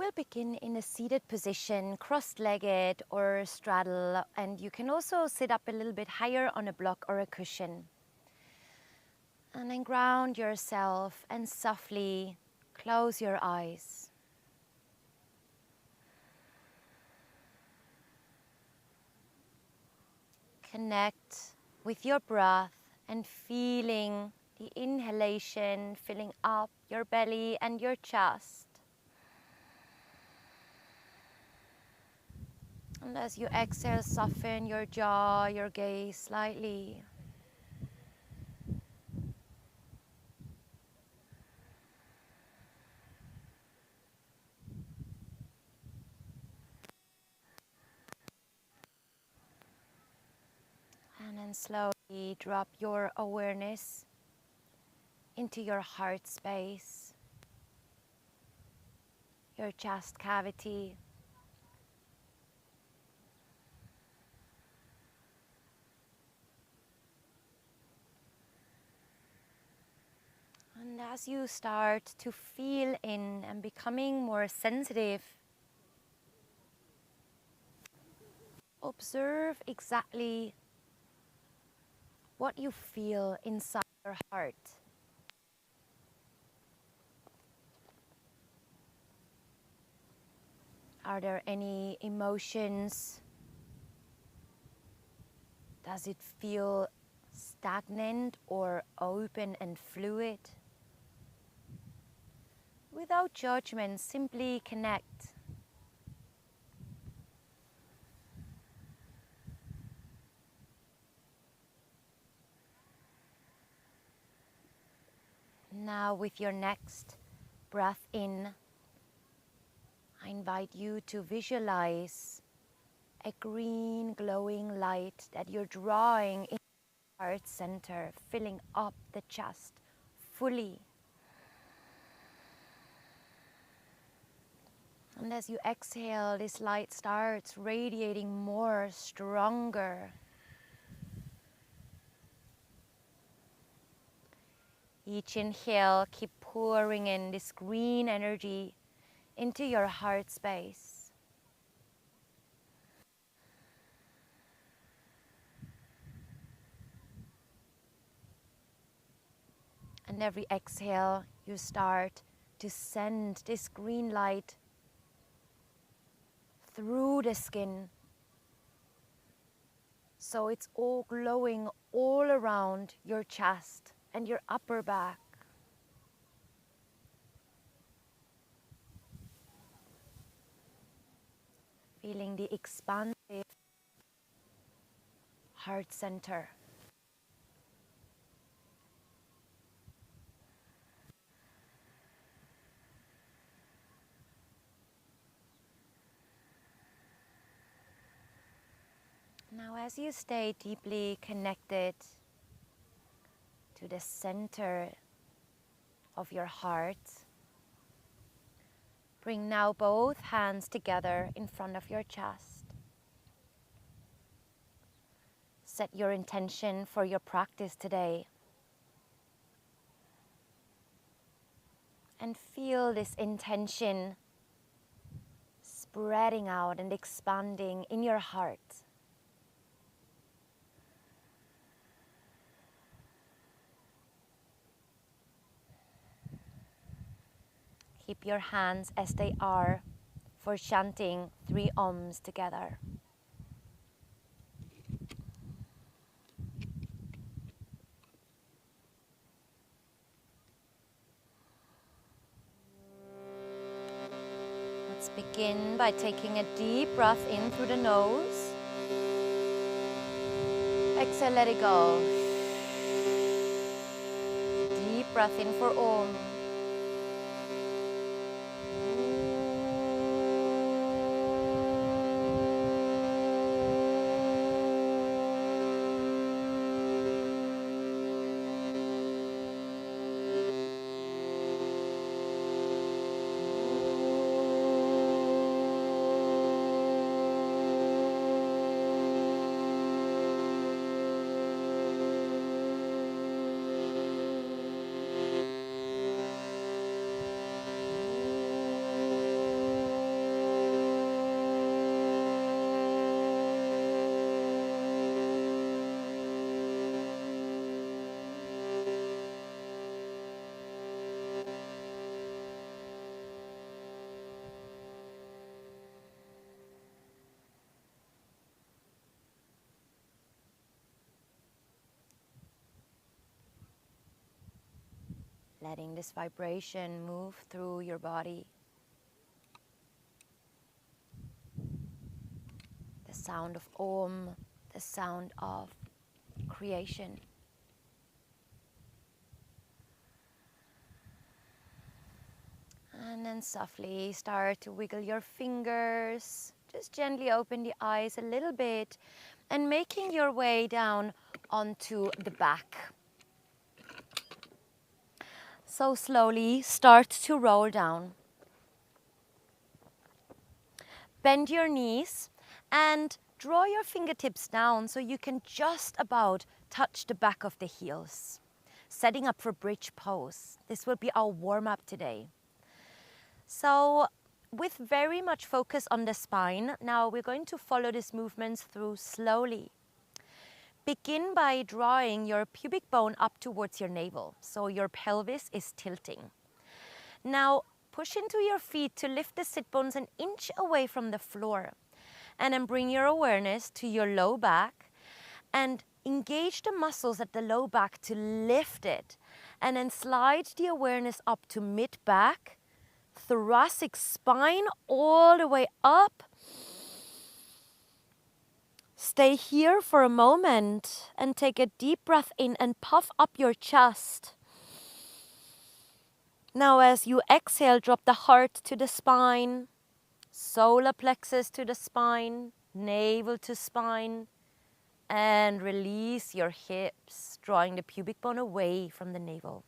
will begin in a seated position, cross-legged or straddle, and you can also sit up a little bit higher on a block or a cushion. And then ground yourself and softly close your eyes. Connect with your breath and feeling the inhalation filling up your belly and your chest. And as you exhale, soften your jaw, your gaze slightly. And then slowly drop your awareness into your heart space, your chest cavity. And as you start to feel in and becoming more sensitive, observe exactly what you feel inside your heart. Are there any emotions? Does it feel stagnant or open and fluid? Without judgment, simply connect. Now with your next breath in, I invite you to visualize a green glowing light that you're drawing in the heart center, filling up the chest fully. And as you exhale, this light starts radiating more, stronger. Each inhale, keep pouring in this green energy into your heart space. And every exhale, you start to send this green light through the skin. So it's all glowing all around your chest and your upper back. Feeling the expansive heart center. Now as you stay deeply connected to the center of your heart, bring now both hands together in front of your chest. Set your intention for your practice today. And feel this intention spreading out and expanding in your heart. Keep your hands as they are for chanting 3 Oms together. Let's begin by taking a deep breath in through the nose. Exhale, let it go. Deep breath in for Om. letting this vibration move through your body. The sound of Om, the sound of creation. And then softly start to wiggle your fingers. Just gently open the eyes a little bit and making your way down onto the back. So slowly start to roll down. Bend your knees and draw your fingertips down so you can just about touch the back of the heels. Setting up for bridge pose. This will be our warm-up today. So with very much focus on the spine, now we're going to follow these movements through slowly. Begin by drawing your pubic bone up towards your navel, so your pelvis is tilting. Now push into your feet to lift the sit bones an inch away from the floor. And then bring your awareness to your low back and engage the muscles at the low back to lift it. And then slide the awareness up to mid-back, thoracic spine all the way up. Stay here for a moment and take a deep breath in and puff up your chest. Now as you exhale, drop the heart to the spine, solar plexus to the spine, navel to spine, and release your hips, drawing the pubic bone away from the navel.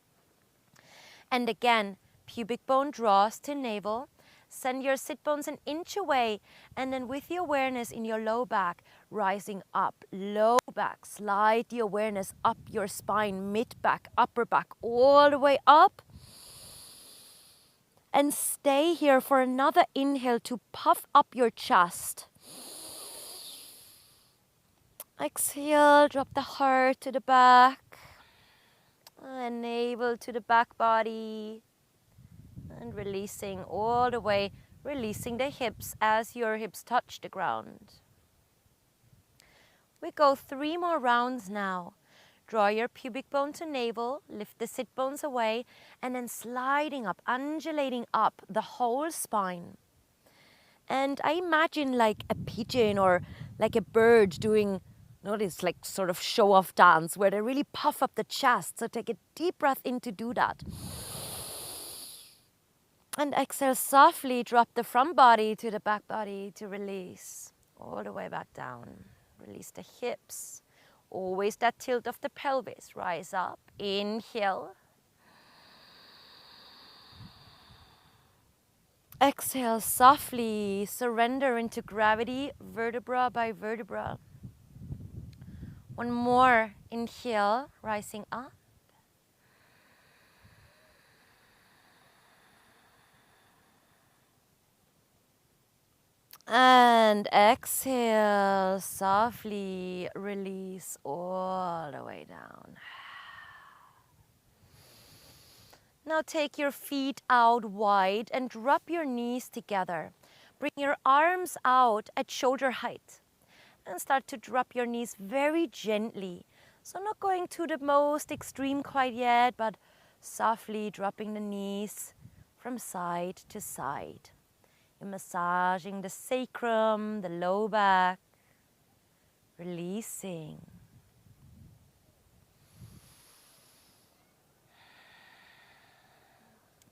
And again, pubic bone draws to navel. Send your sit bones an inch away, and then with the awareness in your low back, rising up, low back, slide the awareness up your spine, mid back, upper back, all the way up. And stay here for another inhale to puff up your chest. Exhale, drop the heart to the back, and navel to the back body. And releasing all the way, releasing the hips as your hips touch the ground. We go 3 more rounds now. Draw your pubic bone to navel, lift the sit bones away, and then sliding up, undulating up the whole spine. And I imagine like a pigeon or like a bird doing, this like sort of show-off dance where they really puff up the chest. So take a deep breath in to do that. And exhale softly, drop the front body to the back body to release. All the way back down. Release the hips. Always that tilt of the pelvis. Rise up. Inhale. Exhale softly. Surrender into gravity, vertebra by vertebra. One more. Inhale, rising up. And exhale, softly release all the way down. Now take your feet out wide and drop your knees together. Bring your arms out at shoulder height and start to drop your knees very gently. So not going to the most extreme quite yet, but softly dropping the knees from side to side. You're massaging the sacrum, the low back, releasing.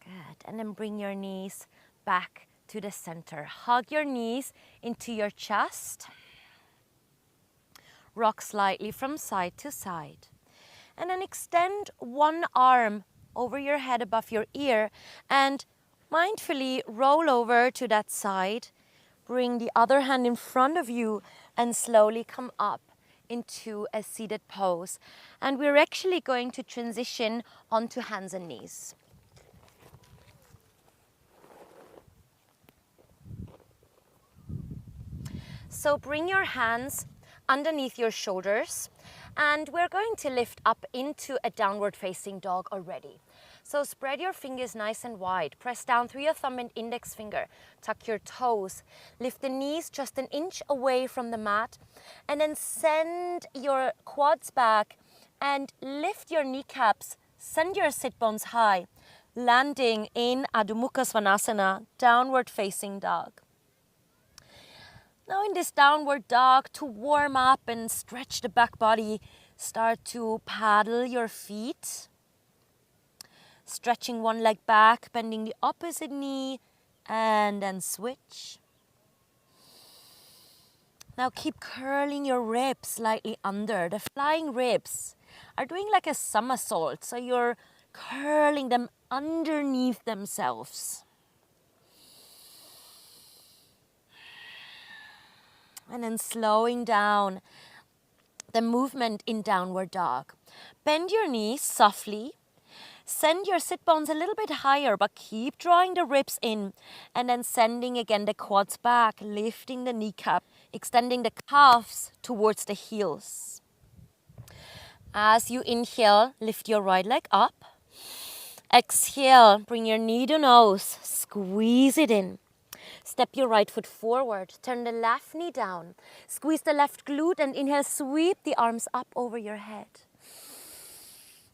Good. And then bring your knees back to the center. Hug your knees into your chest. Rock slightly from side to side. And then extend one arm over your head above your ear and mindfully roll over to that side. Bring the other hand in front of you and slowly come up into a seated pose. And we're actually going to transition onto hands and knees. So bring your hands underneath your shoulders and we're going to lift up into a downward facing dog already. So spread your fingers nice and wide. Press down through your thumb and index finger. Tuck your toes. Lift the knees just an inch away from the mat and then send your quads back and lift your kneecaps. Send your sit bones high. landing in Adho Mukha Svanasana, downward facing dog. Now in this downward dog, to warm up and stretch the back body, start to paddle your feet. Stretching one leg back, bending the opposite knee, and then switch. Now keep curling your ribs slightly under. The flying ribs are doing like a somersault, so you're curling them underneath themselves. And then slowing down the movement in downward dog. Bend your knees softly. Send your sit bones a little bit higher, but keep drawing the ribs in. And then sending again the quads back, lifting the kneecap, extending the calves towards the heels. As you inhale, lift your right leg up. Exhale, bring your knee to nose, squeeze it in. Step your right foot forward, turn the left knee down. Squeeze the left glute and inhale, sweep the arms up over your head.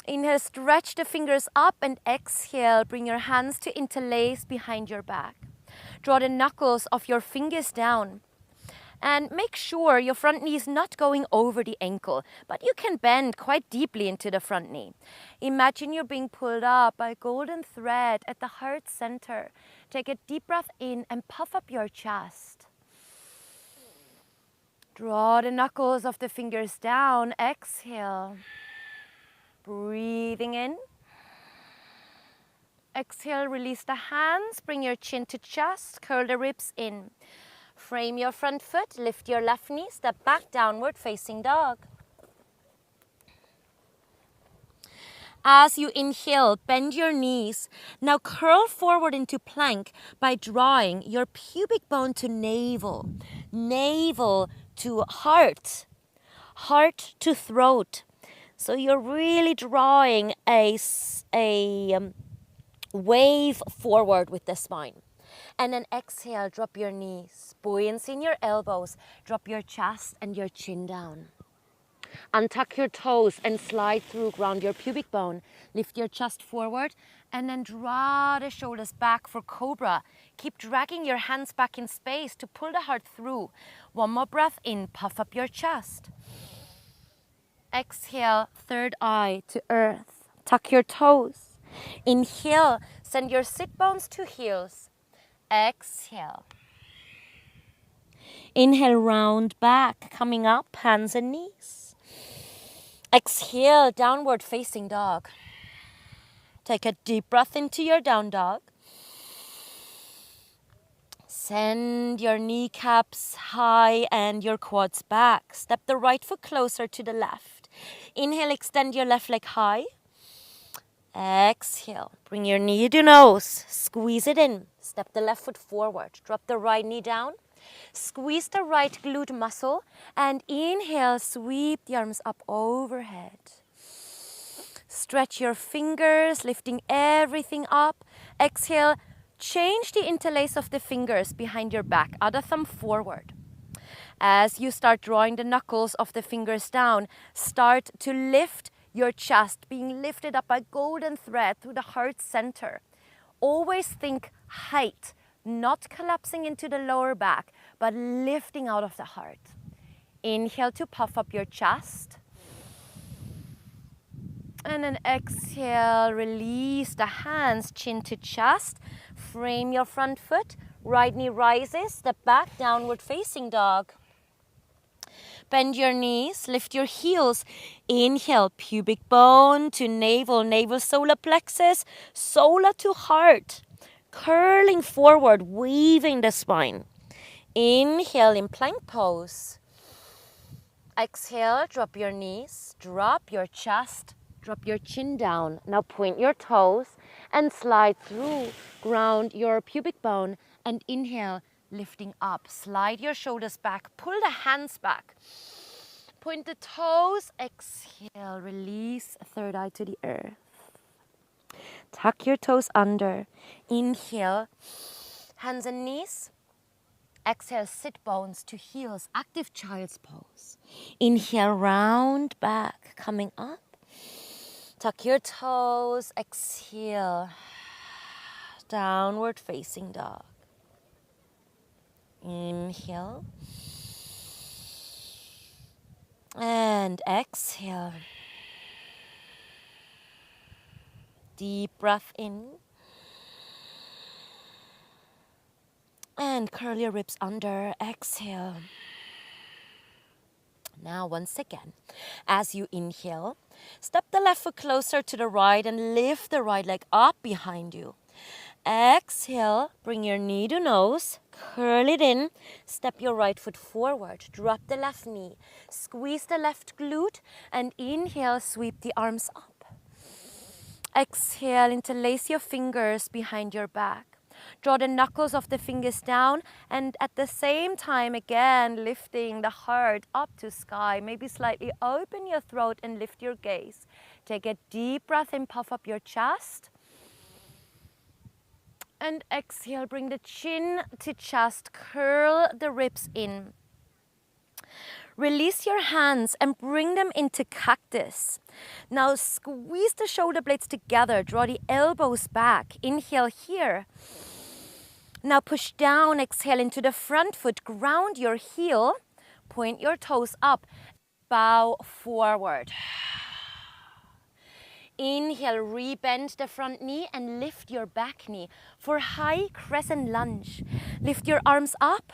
Inhale, stretch the fingers up and exhale, bring your hands to interlace behind your back. Draw the knuckles of your fingers down. And make sure your front knee is not going over the ankle, but you can bend quite deeply into the front knee. Imagine you're being pulled up by a golden thread at the heart center. Take a deep breath in and puff up your chest. Draw the knuckles of the fingers down. Exhale. Breathing in. Exhale, release the hands. Bring your chin to chest. Curl the ribs in. Frame your front foot, lift your left knee, step back, downward facing dog. As you inhale, bend your knees. Now curl forward into plank by drawing your pubic bone to navel, navel to heart, heart to throat. So you're really drawing a wave forward with the spine. And then exhale, drop your knees, buoyancy in your elbows, drop your chest and your chin down. Untuck your toes and slide through, ground your pubic bone. Lift your chest forward and then draw the shoulders back for cobra. Keep dragging your hands back in space to pull the heart through. One more breath in, puff up your chest. Exhale, third eye to earth. Tuck your toes. Inhale, send your sit bones to heels. Exhale. Inhale, round back, coming up, hands and knees. Exhale, downward facing dog. Take a deep breath into your down dog. Send your kneecaps high and your quads back. Step the right foot closer to the left. Inhale, extend your left leg high. Exhale, bring your knee to nose, squeeze it in, step the left foot forward, drop the right knee down, squeeze the right glute muscle, and inhale, sweep the arms up overhead. Stretch your fingers, lifting everything up. Exhale, change the interlace of the fingers behind your back, other thumb forward. As you start drawing the knuckles of the fingers down, start to lift your chest, being lifted up by golden thread through the heart center. Always think height, not collapsing into the lower back, but lifting out of the heart. Inhale to puff up your chest. And then exhale, release the hands, chin to chest. Frame your front foot, right knee rises, step back, downward facing dog. Bend your knees, lift your heels. Inhale, pubic bone to navel, navel solar plexus, solar to heart. Curling forward, weaving the spine. Inhale in plank pose. Exhale, drop your knees, drop your chest, drop your chin down. Now point your toes and slide through. Ground your pubic bone and inhale, lifting up. Slide your shoulders back, pull the hands back. Point the toes, exhale, release, third eye to the earth. Tuck your toes under. Inhale, hands and knees. Exhale, sit bones to heels, active child's pose. Inhale, round back, coming up. Tuck your toes, exhale. downward facing dog. Inhale. And exhale. Deep breath in. And curl your ribs under. Exhale. Now once again, as you inhale, step the left foot closer to the right and lift the right leg up behind you. Exhale, bring your knee to nose, curl it in, step your right foot forward, drop the left knee, squeeze the left glute, and inhale, sweep the arms up. Exhale, interlace your fingers behind your back. Draw the knuckles of the fingers down, and at the same time, again, lifting the heart up to sky. Maybe slightly open your throat and lift your gaze. Take a deep breath in, puff up your chest. And exhale, bring the chin to chest, curl the ribs in. Release your hands and bring them into cactus. Now squeeze the shoulder blades together, draw the elbows back. Inhale here. Now push down, exhale into the front foot, ground your heel, point your toes up, bow forward. Inhale, rebend the front knee and lift your back knee for high crescent lunge. Lift your arms up.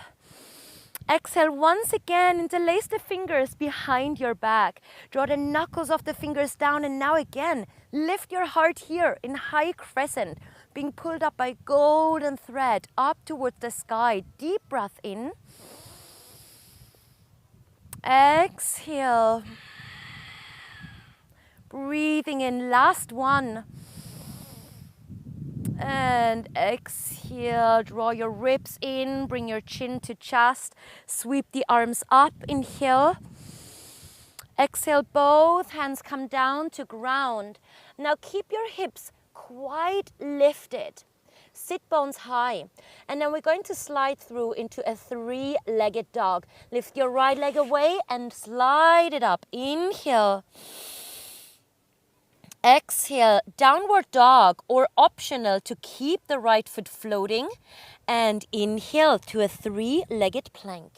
Exhale once again, interlace the fingers behind your back. Draw the knuckles of the fingers down, and now again, lift your heart here in high crescent, being pulled up by golden thread up towards the sky. Deep breath in. Exhale. Breathing in, last one. And exhale, draw your ribs in, bring your chin to chest, sweep the arms up, inhale. Exhale, both hands come down to ground. Now keep your hips quite lifted. Sit bones high. And then we're going to slide through into a three-legged dog. Lift your right leg away and slide it up. Inhale. Exhale, downward dog, or optional to keep the right foot floating. And inhale to a three-legged plank.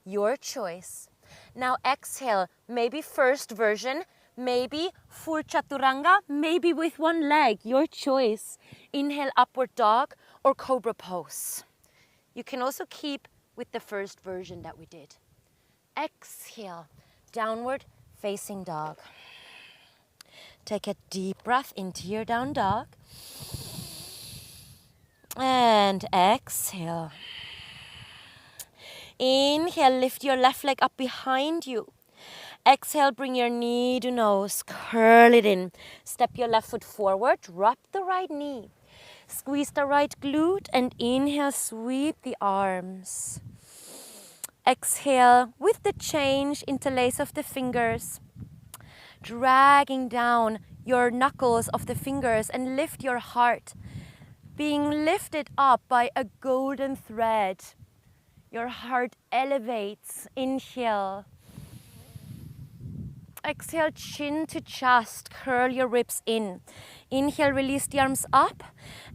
Your choice. Now exhale, maybe first version, maybe full chaturanga, maybe with one leg. Your choice. Inhale, upward dog or cobra pose. You can also keep with the first version that we did. Exhale, downward facing dog. Take a deep breath into your down dog. And exhale. Inhale, lift your left leg up behind you. Exhale, bring your knee to nose, curl it in. Step your left foot forward, drop the right knee. Squeeze the right glute and inhale, sweep the arms. Exhale, with the change, interlace of the fingers. Dragging down your knuckles of the fingers and lift your heart. Being lifted up by a golden thread. Your heart elevates. Inhale. Exhale, chin to chest, curl your ribs in. Inhale, release the arms up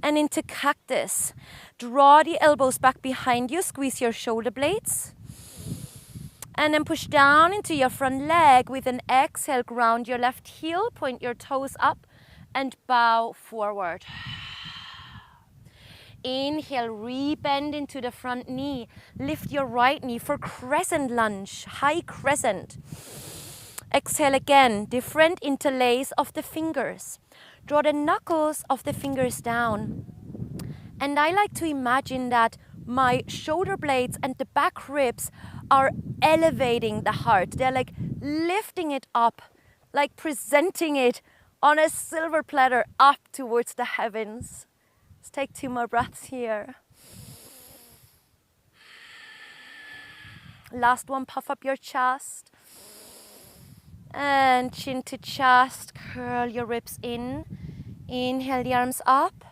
and into cactus. Draw the elbows back behind you, squeeze your shoulder blades. And then push down into your front leg. With an exhale, ground your left heel, point your toes up and bow forward. Inhale, rebend into the front knee. Lift your right knee for crescent lunge, high crescent. Exhale again, different interlace of the fingers. Draw the knuckles of the fingers down. And I like to imagine that my shoulder blades and the back ribs are elevating the heart. They're like lifting it up, like presenting it on a silver platter up towards the heavens. Let's take 2 more breaths here. Last one, puff up your chest. And chin to chest, curl your ribs in. Inhale the arms up.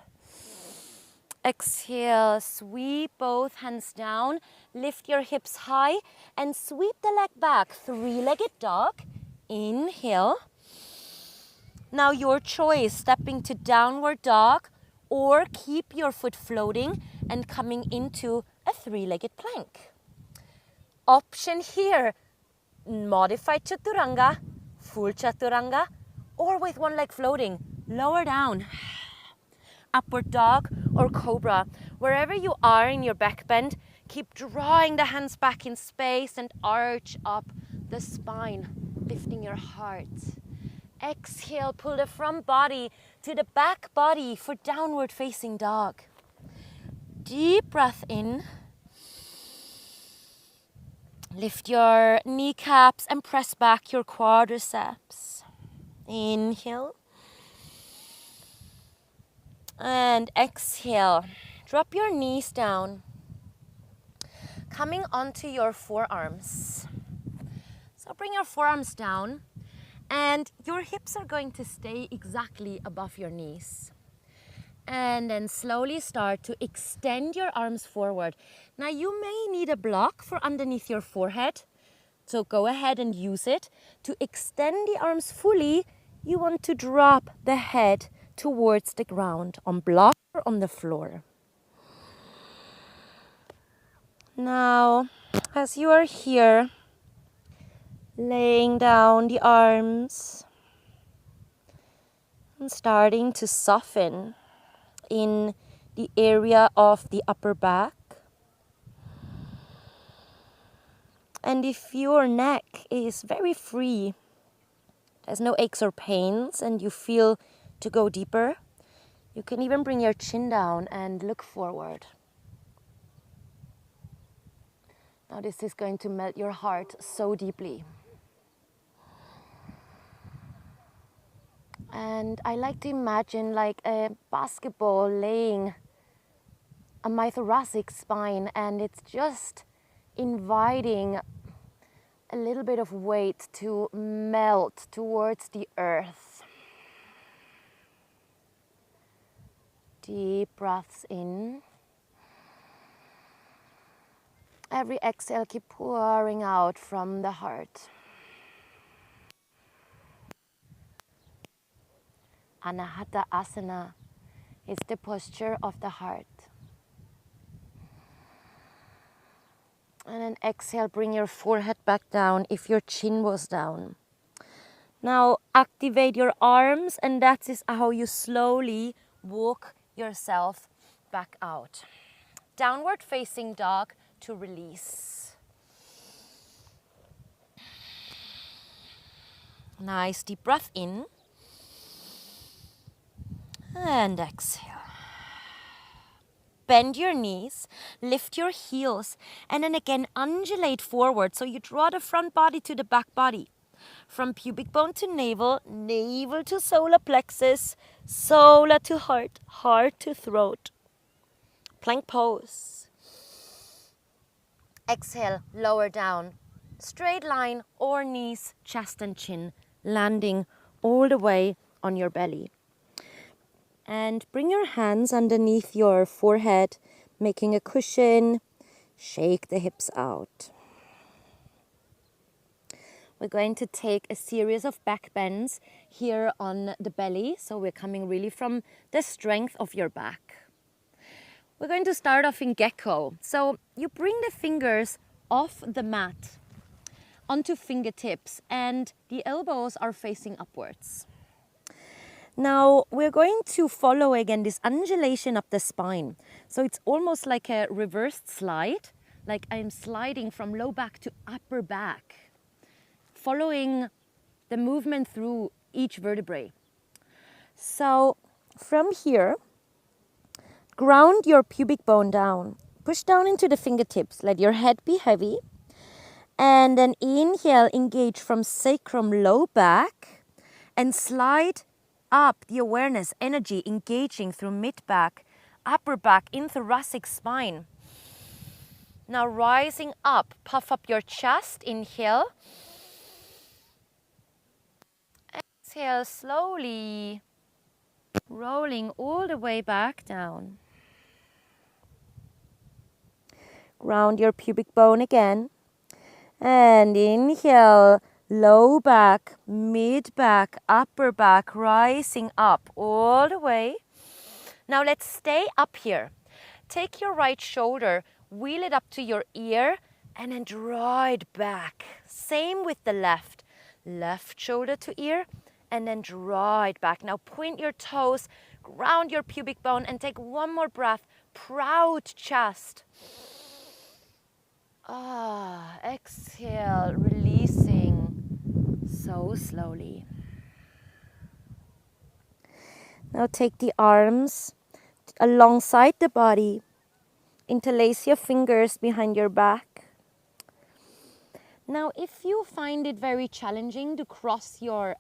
Exhale, sweep both hands down. Lift your hips high and sweep the leg back. Three-legged dog. Inhale. Now your choice, stepping to downward dog or keep your foot floating and coming into a three-legged plank. Option here, modified chaturanga, full chaturanga, or with one leg floating, lower down, upward dog or cobra. Wherever you are in your back bend, keep drawing the hands back in space and arch up the spine, lifting your heart. Exhale, pull the front body to the back body for downward facing dog. Deep breath in. Lift your kneecaps and press back your quadriceps. Inhale. And exhale. Drop your knees down. Coming onto your forearms. So bring your forearms down and your hips are going to stay exactly above your knees. And then slowly start to extend your arms forward. Now you may need a block for underneath your forehead. So go ahead and use it. To extend the arms fully, you want to drop the head towards the ground, on block or on the floor. Now, as you are here, laying down the arms and starting to soften in the area of the upper back. And if your neck is very free, there's no aches or pains, and you feel to go deeper, you can even bring your chin down and look forward. Now this is going to melt your heart so deeply. And I like to imagine like a basketball laying on my thoracic spine, and it's just inviting a little bit of weight to melt towards the earth. Deep breaths in. Every exhale, keep pouring out from the heart. Anahata Asana is the posture of the heart. And then exhale, bring your forehead back down if your chin was down. Now activate your arms, and that is how you slowly walk yourself back out. Downward facing dog to release. Nice deep breath in. And exhale. Bend your knees, lift your heels, and then again undulate forward. So you draw the front body to the back body. From pubic bone to navel, navel to solar plexus, solar to heart, heart to throat. Plank pose. Exhale, lower down. Straight line or knees, chest and chin, landing all the way on your belly. And bring your hands underneath your forehead, making a cushion. Shake the hips out. We're going to take a series of back bends here on the belly. So we're coming really from the strength of your back. We're going to start off in gecko. So you bring the fingers off the mat onto fingertips, and the elbows are facing upwards. Now we're going to follow again this undulation up the spine. So it's almost like a reversed slide, like I'm sliding from low back to upper back, following the movement through each vertebrae. So from here, ground your pubic bone down. Push down into the fingertips. Let your head be heavy. And then inhale, engage from sacrum low back and slide up the awareness, energy engaging through mid-back, upper back, in thoracic spine. Now rising up, puff up your chest, inhale. Exhale, slowly rolling all the way back down. Ground your pubic bone again. And inhale, low back, mid back, upper back, rising up all the way. Now let's stay up here. Take your right shoulder, wheel it up to your ear, and then draw it back. Same with the left. Left shoulder to ear, and then draw it back. Now point your toes, ground your pubic bone, and take one more breath. Proud chest. Exhale, releasing so slowly. Now take the arms alongside the body. Interlace your fingers behind your back. Now, if you find it very challenging to cross your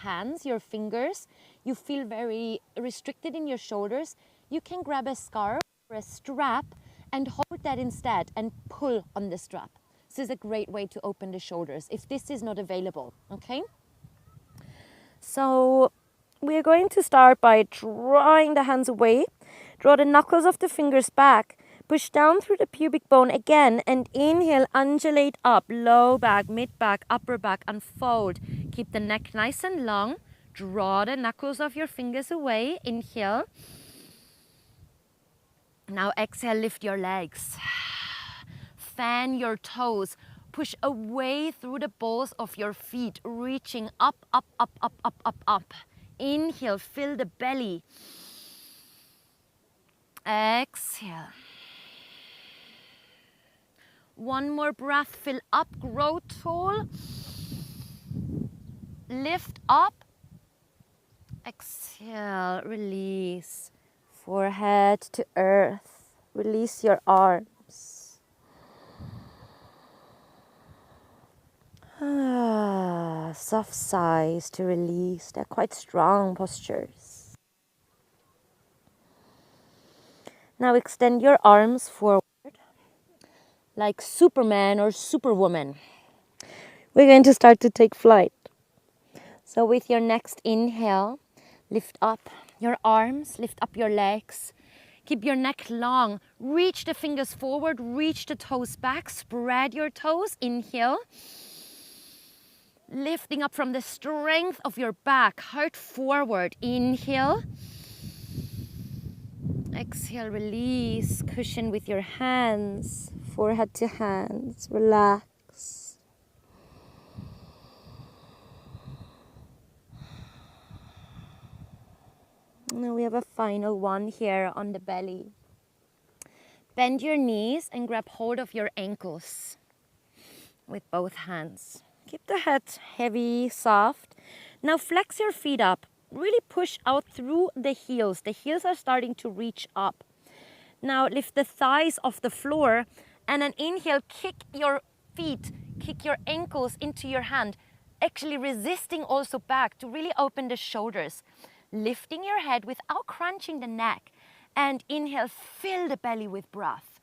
hands, your fingers, you feel very restricted in your shoulders, you can grab a scarf or a strap and hold that instead and pull on the strap. This is a great way to open the shoulders if this is not available, okay? So we're going to start by drawing the hands away. Draw the knuckles of the fingers back. Push down through the pubic bone again and inhale, undulate up, low back, mid back, upper back, unfold. Keep the neck nice and long. Draw the knuckles of your fingers away. Inhale. Now exhale, lift your legs. Fan your toes. Push away through the balls of your feet, reaching up, up, up, up, up, up, up. Inhale, fill the belly. Exhale. One more breath, fill up, grow tall. Lift up. Exhale, release. Forehead to earth. Release your arms. Soft sighs to release. They're quite strong postures. Now extend your arms forward like Superman or Superwoman. We're going to start to take flight. So with your next inhale, lift up your arms, lift up your legs. Keep your neck long. Reach the fingers forward, reach the toes back, spread your toes. Inhale. Lifting up from the strength of your back, heart forward. Inhale. Exhale, release. Cushion with your hands, forehead to hands. Relax. Now we have a final one here on the belly. Bend your knees and grab hold of your ankles with both hands. Keep the head heavy, soft. Now flex your feet up. Really push out through the heels. The heels are starting to reach up. Now lift the thighs off the floor and then inhale, kick your feet, kick your ankles into your hand. Actually resisting also back to really open the shoulders. Lifting your head without crunching the neck. And inhale, fill the belly with breath.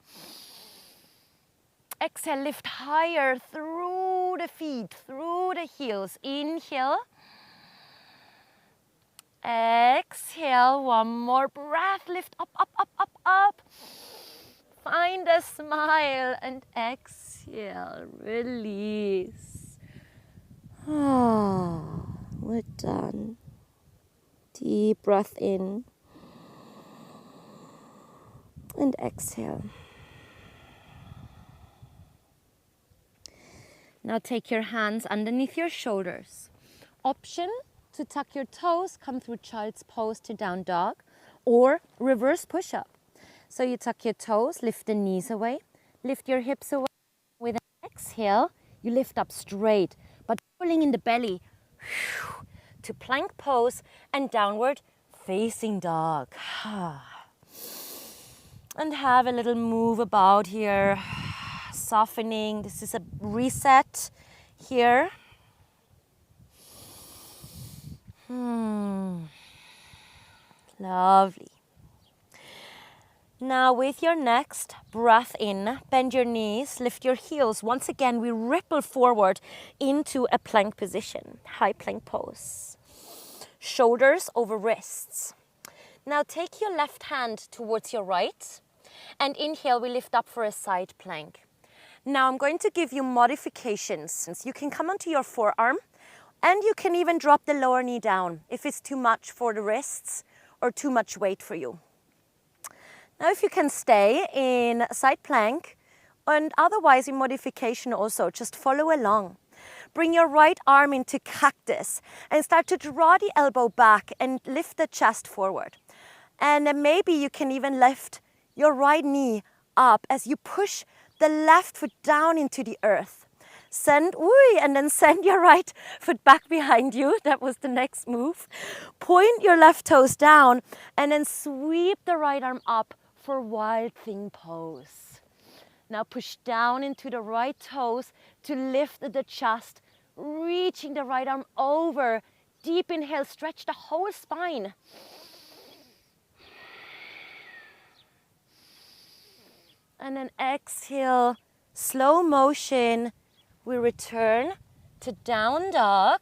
Exhale, lift higher through the feet, through the heels. Inhale. Exhale, one more breath. Lift up, up, up, up, up. Find a smile and exhale. Release. We're done. Deep breath in. And exhale. Now take your hands underneath your shoulders. Option to tuck your toes, come through child's pose to down dog, or reverse push-up. So you tuck your toes, lift the knees away, lift your hips away. With an exhale, you lift up straight, but pulling in the belly to plank pose and downward facing dog. And have a little move about here, softening. This is a reset here. Lovely. Now with your next breath in, bend your knees, lift your heels. Once again, we ripple forward into a plank position, high plank pose. Shoulders over wrists. Now take your left hand towards your right and inhale, we lift up for a side plank. Now I'm going to give you modifications. You can come onto your forearm and you can even drop the lower knee down if it's too much for the wrists or too much weight for you. Now if you can stay in side plank and otherwise in modification also, just follow along. Bring your right arm into cactus and start to draw the elbow back and lift the chest forward. And then maybe you can even lift your right knee up as you push the left foot down into the earth. And then send your right foot back behind you. That was the next move. Point your left toes down and then sweep the right arm up for Wild Thing pose. Now push down into the right toes to lift the chest, reaching the right arm over. Deep inhale, stretch the whole spine. And then exhale, slow motion. We return to down dog.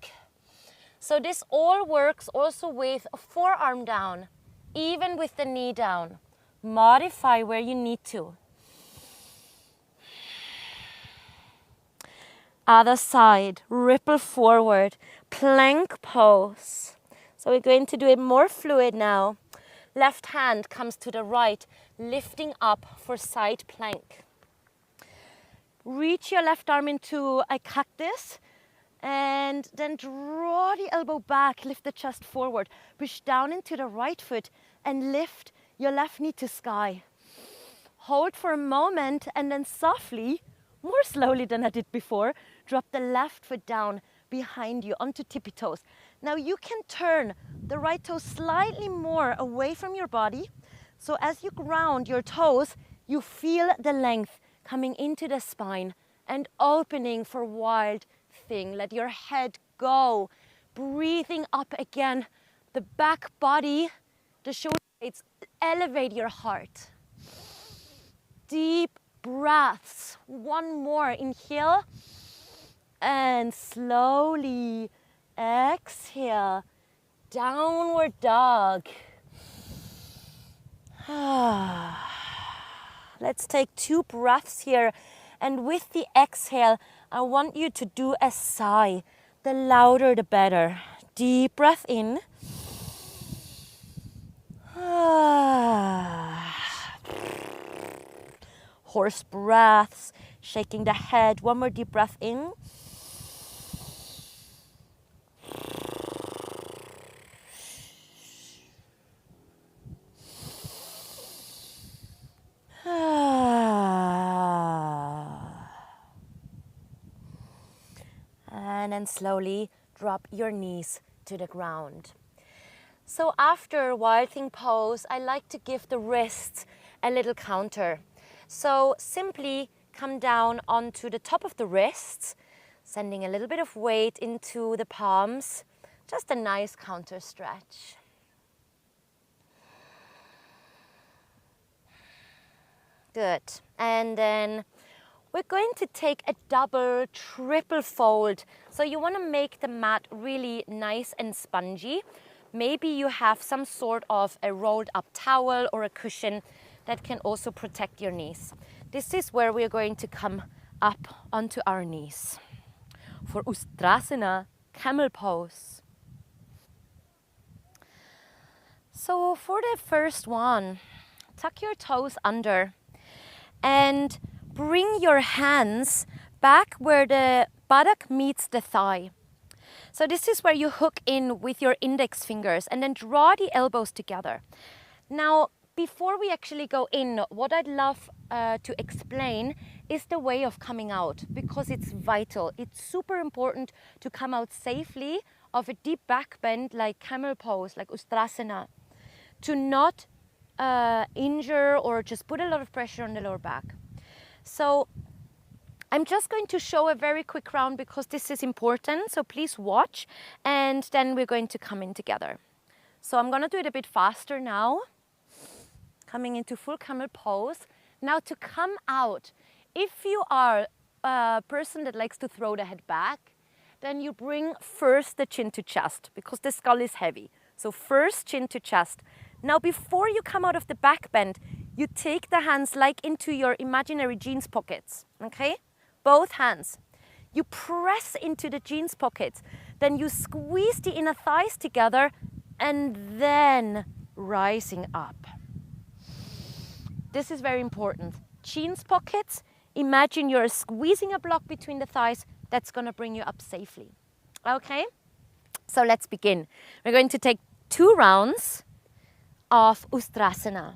So this all works also with forearm down, even with the knee down. Modify where you need to. Other side, ripple forward, plank pose. So we're going to do it more fluid now. Left hand comes to the right, lifting up for side plank. Reach your left arm into a cactus and then draw the elbow back, lift the chest forward. Push down into the right foot and lift your left knee to sky. Hold for a moment and then softly, more slowly than I did before, drop the left foot down behind you onto tippy toes. Now you can turn the right toe slightly more away from your body. So as you ground your toes, you feel the length coming into the spine and opening for Wild Thing. Let your head go. Breathing up again. The back body, the shoulder blades, elevate your heart. Deep breaths. One more. Inhale. And slowly exhale. Downward dog. Let's take 2 breaths here. And with the exhale, I want you to do a sigh. The louder, the better. Deep breath in. Horse breaths, shaking the head. One more deep breath in. And then slowly drop your knees to the ground. So after Wild Thing pose, I like to give the wrists a little counter. So simply come down onto the top of the wrists, sending a little bit of weight into the palms. Just a nice counter stretch. Good. And then we're going to take a double, triple fold. So you want to make the mat really nice and spongy. Maybe you have some sort of a rolled up towel or a cushion that can also protect your knees. This is where we're going to come up onto our knees for Ustrasana, camel pose. So for the first one, tuck your toes under and bring your hands back where the buttock meets the thigh. So this is where you hook in with your index fingers and then draw the elbows together. Now, before we actually go in, what I'd love to explain is the way of coming out, because it's vital. It's super important to come out safely of a deep back bend like camel pose, like Ustrasana, to not injure or just put a lot of pressure on the lower back. So I'm just going to show a very quick round because this is important, so please watch, and then we're going to come in together. So I'm going to do it a bit faster now, coming into full camel pose. Now to come out, if you are a person that likes to throw the head back, then you bring first the chin to chest because the skull is heavy. So first chin to chest. Now before you come out of the back bend, you take the hands like into your imaginary jeans pockets, okay? Both hands. You press into the jeans pockets, then you squeeze the inner thighs together and then rising up. this is very important. Jeans pockets, imagine you're squeezing a block between the thighs. That's going to bring you up safely. Okay? So let's begin. We're going to take 2 rounds of Ustrasana.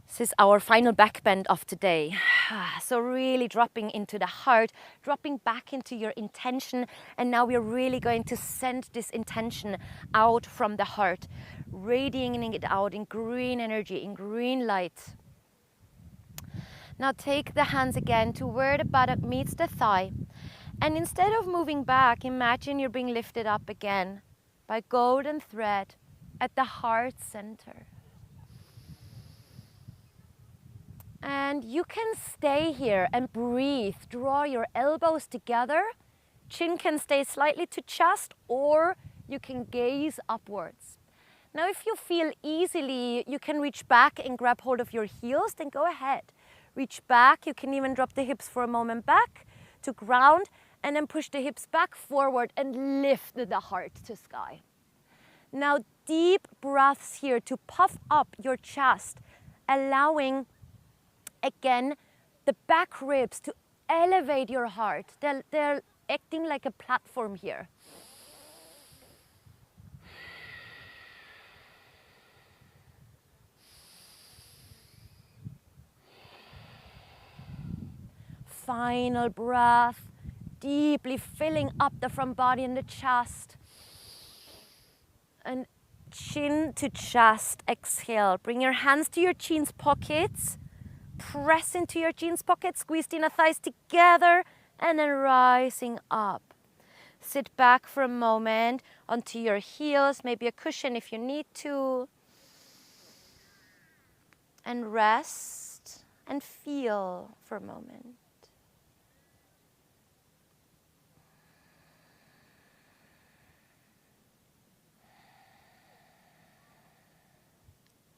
This is our final back bend of today. So really dropping into the heart, dropping back into your intention. And now we're really going to send this intention out from the heart, radiating it out in green energy, in green light. Now take the hands again to where the buttock meets the thigh. And instead of moving back, imagine you're being lifted up again by golden thread at the heart center. And you can stay here and breathe. Draw your elbows together. Chin can stay slightly to chest, or you can gaze upwards. Now, if you feel easily, you can reach back and grab hold of your heels, then go ahead. Reach back. You can even drop the hips for a moment back to ground, and then push the hips back forward and lift the heart to sky. Now, deep breaths here to puff up your chest, allowing again the back ribs to elevate your heart. They're acting like a platform here. Final breath, deeply filling up the front body and the chest. And chin to chest, exhale. Bring your hands to your jeans pockets. Press into your jeans pockets, squeeze the inner thighs together, and then rising up. Sit back for a moment onto your heels, maybe a cushion if you need to. And rest and feel for a moment.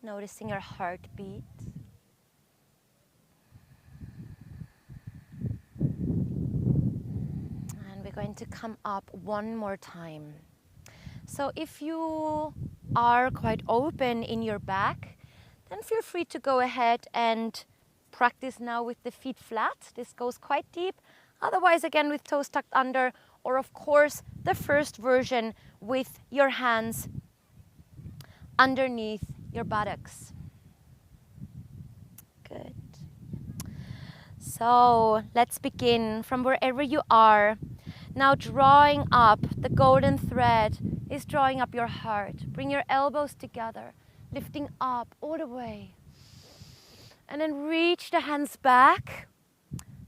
Noticing your heartbeat. Going to come up one more time. So if you are quite open in your back, then feel free to go ahead and practice now with the feet flat. This goes quite deep. Otherwise, again, with toes tucked under, or of course, the first version with your hands underneath your buttocks. Good. So let's begin from wherever you are. Now drawing up, the golden thread is drawing up your heart. Bring your elbows together, lifting up all the way. And then reach the hands back,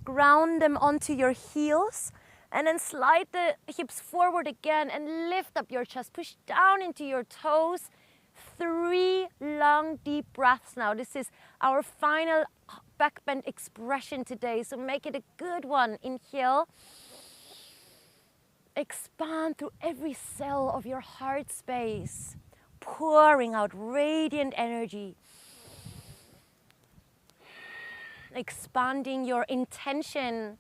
ground them onto your heels, and then slide the hips forward again and lift up your chest. Push down into your toes. 3 long, deep breaths now. This is our final back bend expression today, so make it a good one. Inhale. Expand through every cell of your heart space, pouring out radiant energy. Expanding your intention.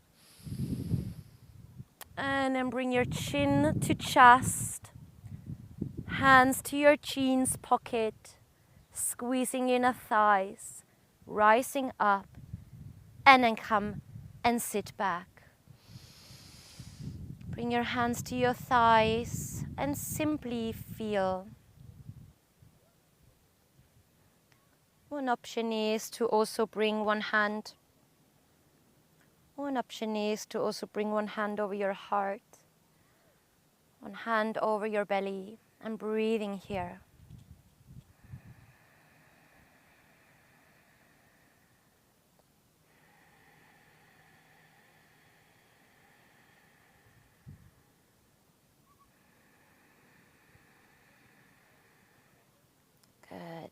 And then bring your chin to chest, hands to your jeans pocket, squeezing inner thighs, rising up, and then come and sit back. Bring your hands to your thighs and simply feel. One option is to also bring one hand. One option is to also bring one hand over your heart, one hand over your belly, and breathing here. Good.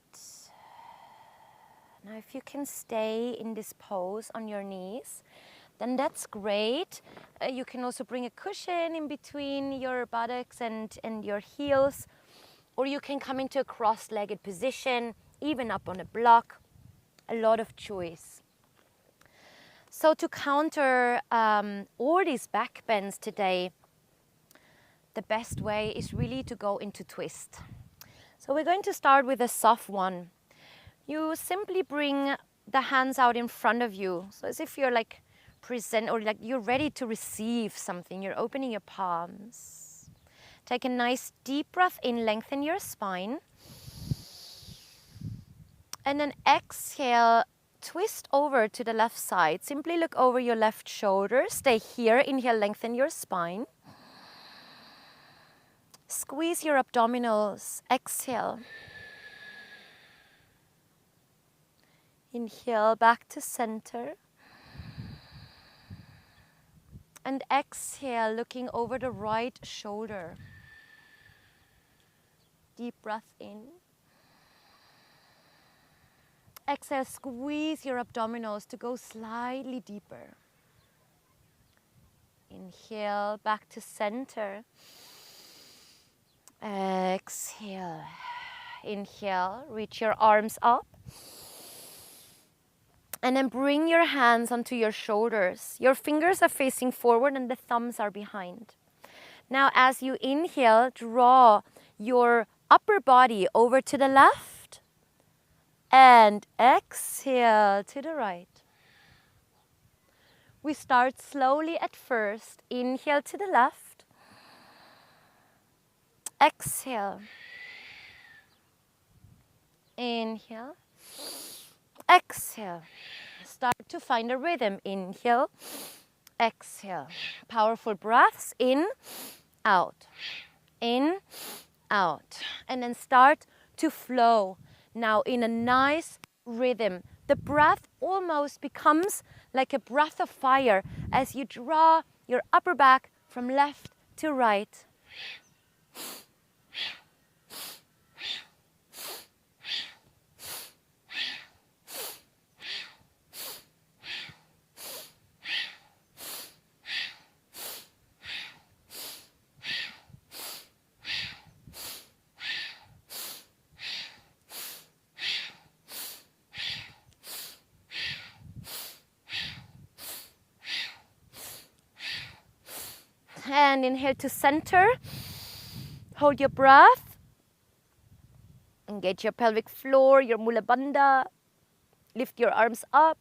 Now if you can stay in this pose on your knees, then that's great. You can also bring a cushion in between your buttocks and your heels, or you can come into a cross-legged position, even up on a block. A lot of choice. So to counter all these back bends today, the best way is really to go into twist. So we're going to start with a soft one. you simply bring the hands out in front of you. So as if you're like present or like you're ready to receive something. You're opening your palms. Take a nice deep breath in, lengthen your spine. And then exhale, twist over to the left side. Simply look over your left shoulder. Stay here. Inhale, lengthen your spine. Squeeze your abdominals. Exhale. Inhale, back to center. And exhale, looking over the right shoulder. Deep breath in. Exhale, squeeze your abdominals to go slightly deeper. Inhale, back to center. Exhale. Inhale, reach your arms up. And then bring your hands onto your shoulders. Your fingers are facing forward and the thumbs are behind. Now, as you inhale, draw your upper body over to the left. And exhale to the right. We start slowly at first. Inhale to the left. Exhale. Inhale. Exhale. Start to find a rhythm. Inhale. Exhale. Powerful breaths. In, out. In, out. And then start to flow. Now in a nice rhythm. The breath almost becomes like a breath of fire as you draw your upper back from left to right. And inhale to center. Hold your breath. Engage your pelvic floor, your mula bandha. Lift your arms up.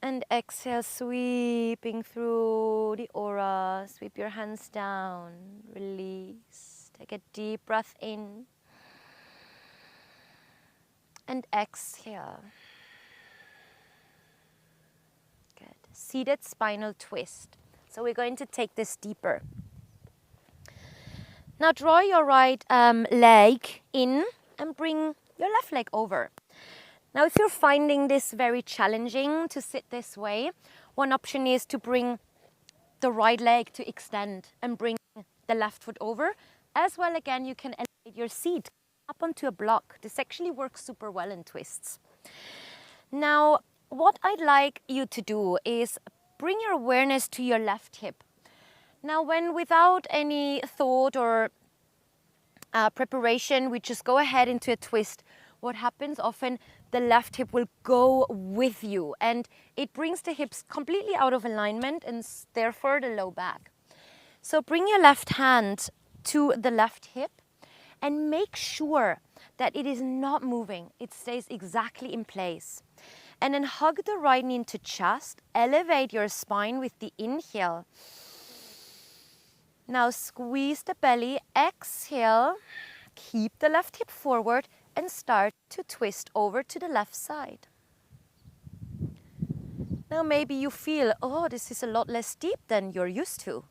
And exhale, sweeping through the aura. Sweep your hands down. Release. Take a deep breath in. And exhale. Good. Seated spinal twist. So we're going to take this deeper. Now draw your right leg in and bring your left leg over. Now if you're finding this very challenging to sit this way, one option is to bring the right leg to extend and bring the left foot over. As well, again, you can elevate your seat up onto a block. This actually works super well in twists. Now, what I'd like you to do is bring your awareness to your left hip. Now, when without any thought or preparation, we just go ahead into a twist, what happens often, the left hip will go with you and it brings the hips completely out of alignment and therefore the low back. So bring your left hand to the left hip and make sure that it is not moving. It stays exactly in place. And then hug the right knee into chest, elevate your spine with the inhale. Now squeeze the belly, exhale, keep the left hip forward and start to twist over to the left side. Now maybe you feel, oh, this is a lot less deep than you're used to.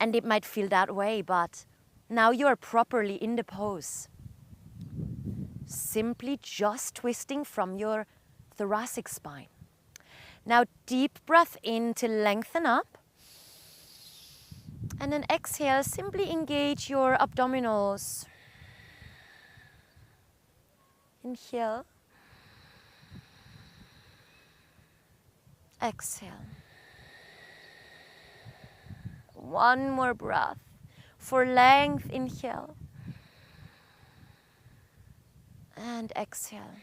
And it might feel that way, but now you're properly in the pose. Simply just twisting from your thoracic spine. Now deep breath in to lengthen up. And then exhale, simply engage your abdominals. Inhale. Exhale. One more breath. For length, inhale. And exhale.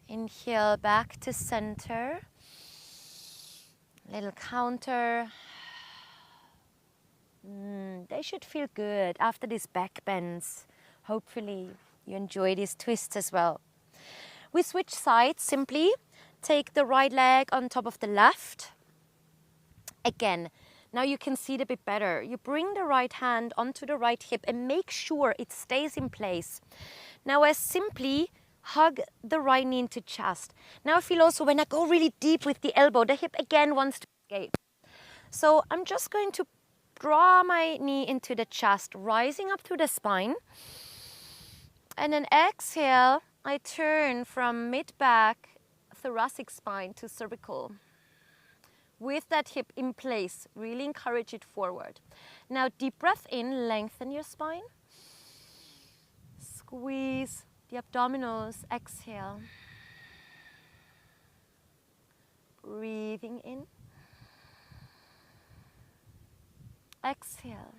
Inhale back to center. Little counter. They should feel good after these back bends. Hopefully you enjoy these twists as well. We switch sides simply. Take the right leg on top of the left. Again, now you can see it a bit better. You bring the right hand onto the right hip and make sure it stays in place. Now I simply hug the right knee into chest. Now I feel also when I go really deep with the elbow, the hip again wants to escape. So I'm just going to draw my knee into the chest, rising up through the spine. And then exhale, I turn from mid-back, thoracic spine to cervical. With that hip in place, really encourage it forward. Now deep breath in, lengthen your spine. Squeeze the abdominals, exhale. Breathing in. Exhale.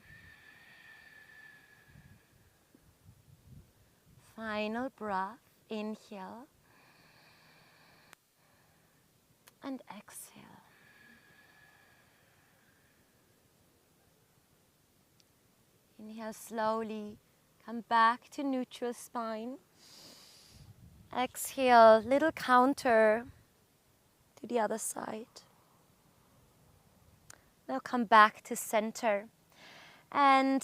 Final breath, inhale. And exhale. Inhale slowly, come back to neutral spine. Exhale, little counter to the other side. Now come back to center. And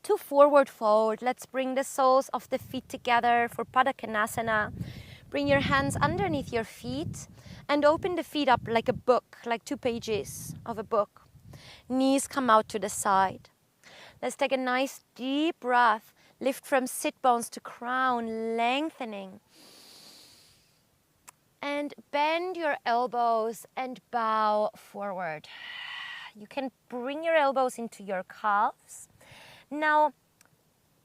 to forward fold, let's bring the soles of the feet together for Pada Konasana. Bring your hands underneath your feet and open the feet up like a book, like 2 pages of a book. Knees come out to the side. Let's take a nice deep breath. Lift from sit bones to crown, lengthening. And bend your elbows and bow forward. You can bring your elbows into your calves. Now,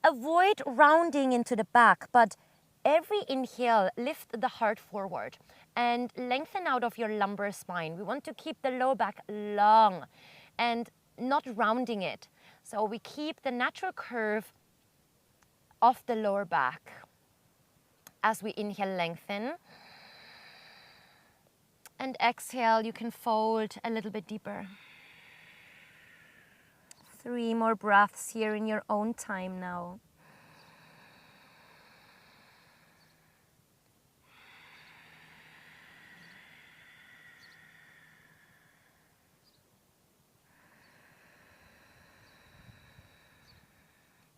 avoid rounding into the back, but every inhale, lift the heart forward and lengthen out of your lumbar spine. We want to keep the lower back long and not rounding it. So we keep the natural curve of the lower back. As we inhale, lengthen. And exhale, you can fold a little bit deeper. 3 more breaths here in your own time now.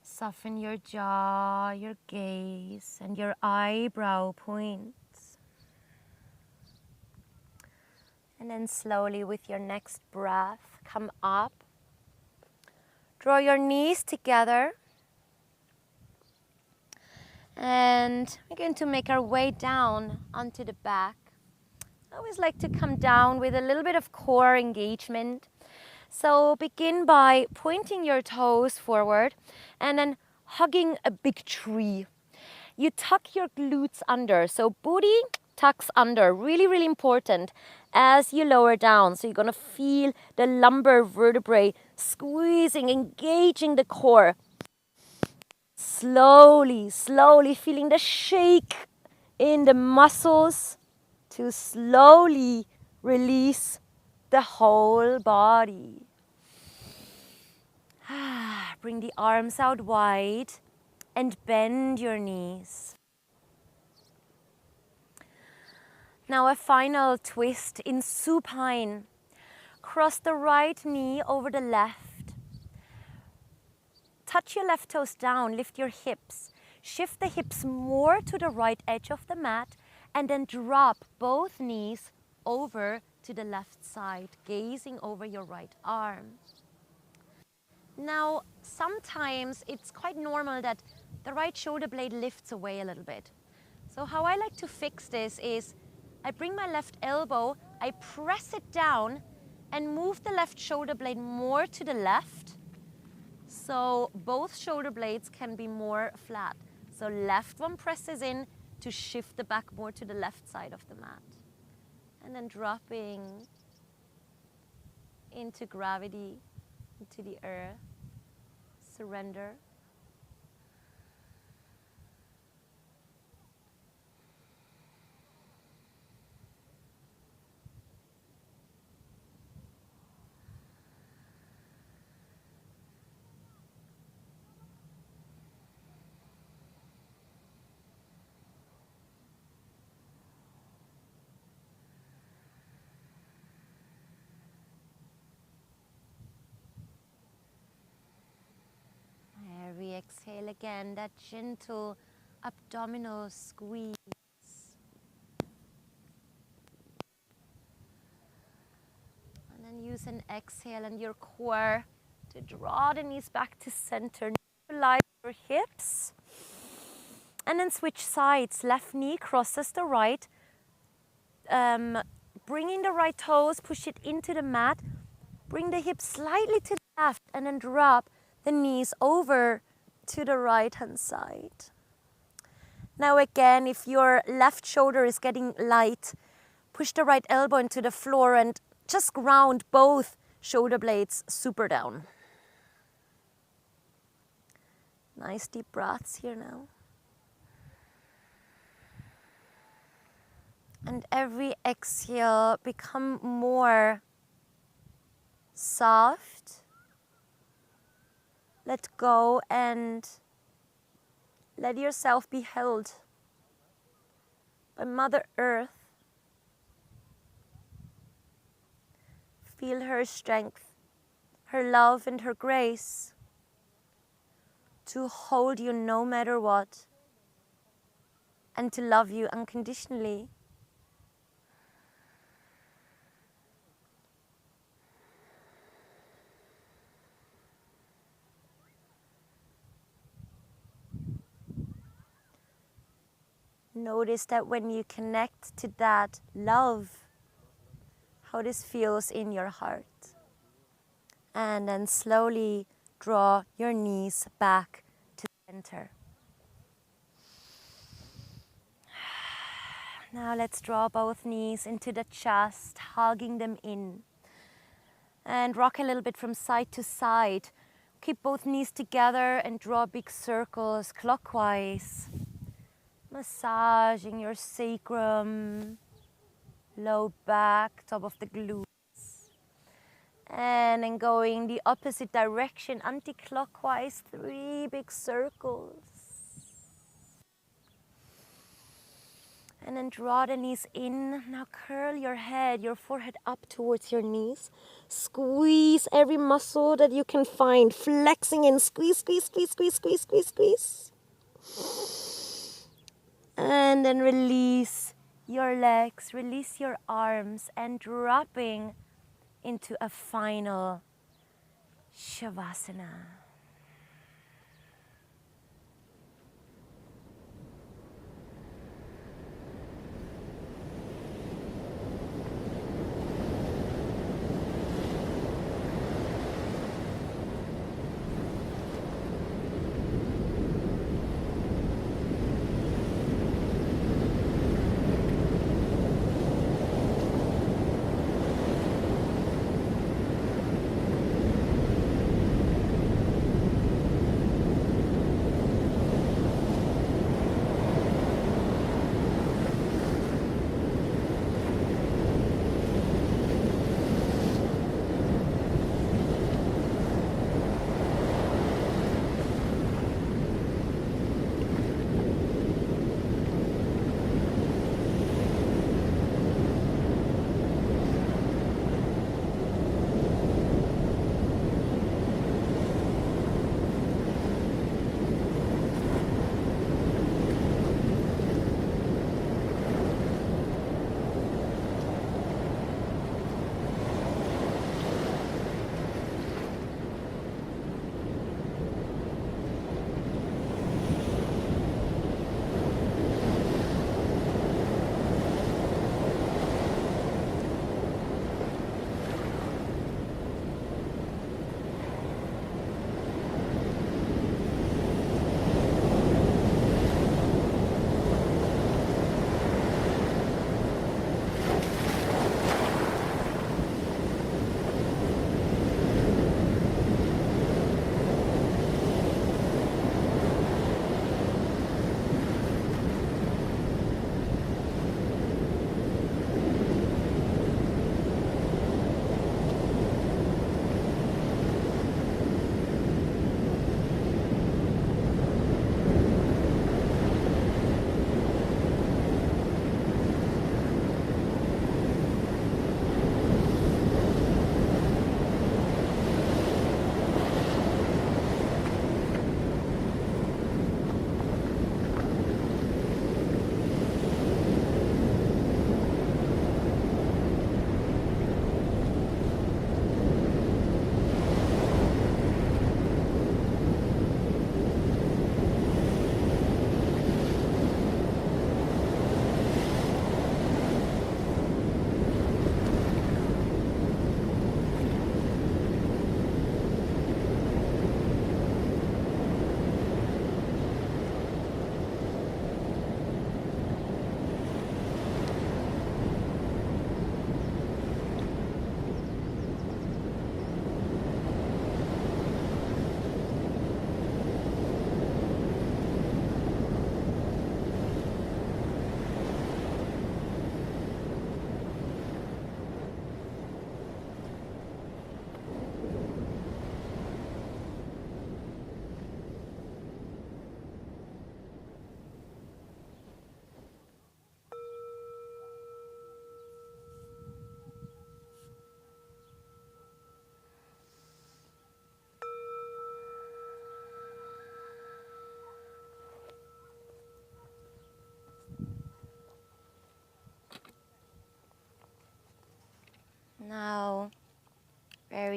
Soften your jaw, your gaze, and your eyebrow points. And then slowly with your next breath, come up. Draw your knees together. And we're going to make our way down onto the back. I always like to come down with a little bit of core engagement. So begin by pointing your toes forward and then hugging a big tree. You tuck your glutes under, so booty tucks under, really, really important as you lower down. So you're gonna feel the lumbar vertebrae squeezing, engaging the core. Slowly, slowly feeling the shake in the muscles to slowly release the whole body. Bring the arms out wide and bend your knees. Now a final twist in supine. Cross the right knee over the left. Touch your left toes down, lift your hips. Shift the hips more to the right edge of the mat and then drop both knees over to the left side, gazing over your right arm. Now, sometimes it's quite normal that the right shoulder blade lifts away a little bit. So how I like to fix this is I bring my left elbow, I press it down and move the left shoulder blade more to the left. So both shoulder blades can be more flat. So left one presses in to shift the back more to the left side of the mat. And then dropping into gravity, into the earth. Surrender. again, that gentle abdominal squeeze. And then use an exhale and your core to draw the knees back to center. Neutralize your hips. And then switch sides. Left knee crosses the right. Bringing the right toes, push it into the mat. Bring the hips slightly to the left and then drop the knees over to the right hand side. Now again, if your left shoulder is getting light, push the right elbow into the floor and just ground both shoulder blades super down. Nice deep breaths here now. And every exhale, become more soft. Let go and let yourself be held by Mother Earth. Feel her strength, her love and her grace to hold you no matter what and to love you unconditionally. Notice that when you connect to that love, how this feels in your heart. And then slowly draw your knees back to center. Now let's draw both knees into the chest, hugging them in. And rock a little bit from side to side. Keep both knees together and draw big circles clockwise. Massaging your sacrum, low back, top of the glutes. And then going the opposite direction, anti-clockwise, 3 big circles. And then draw the knees in. Now curl your head, your forehead up towards your knees. Squeeze every muscle that you can find. Flexing in, squeeze, squeeze, squeeze, squeeze, squeeze, squeeze, squeeze. And then release your legs, release your arms, and dropping into a final Shavasana.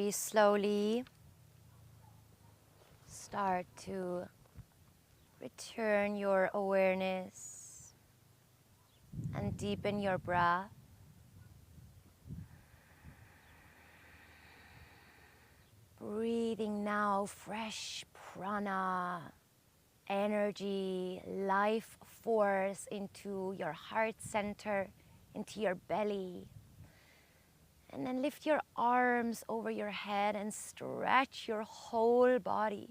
Very slowly start to return your awareness and deepen your breath. Breathing now fresh prana, energy, life force into your heart center, into your belly. And then lift your arms over your head and stretch your whole body.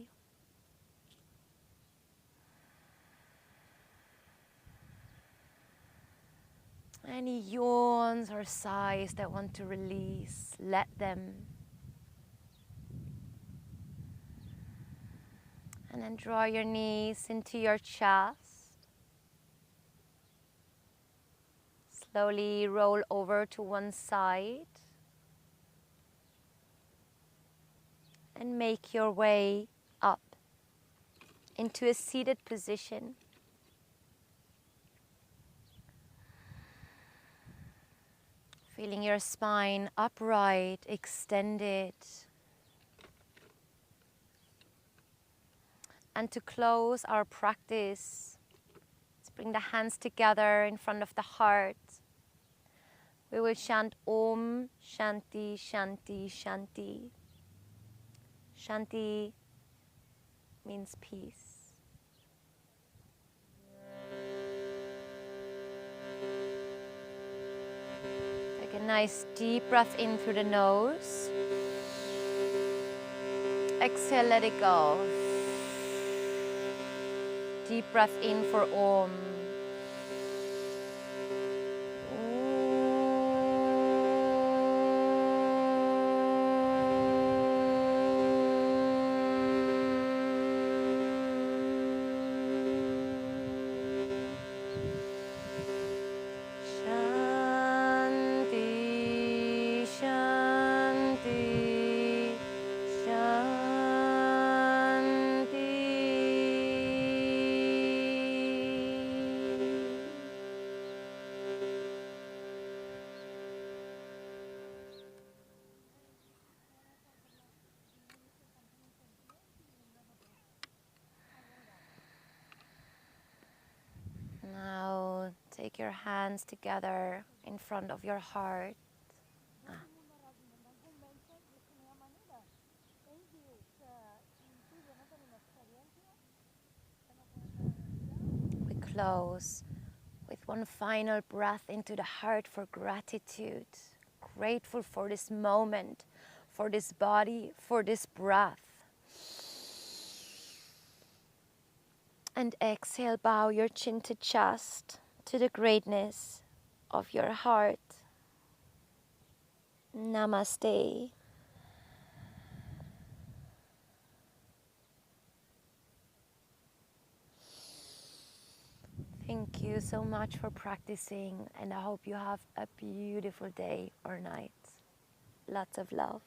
Any yawns or sighs that want to release, let them. And then draw your knees into your chest. Slowly roll over to one side. And make your way up into a seated position. Feeling your spine upright, extended. And to close our practice, let's bring the hands together in front of the heart. We will chant Om Shanti Shanti Shanti. Shanti means peace. Take a nice deep breath in through the nose. Exhale, let it go. Deep breath in for Om. Now take your hands together in front of your heart. We close with one final breath into the heart for gratitude. Grateful for this moment, for this body, for this breath. And exhale, bow your chin to chest, to the greatness of your heart. Namaste. Thank you so much for practicing, and I hope you have a beautiful day or night. Lots of love.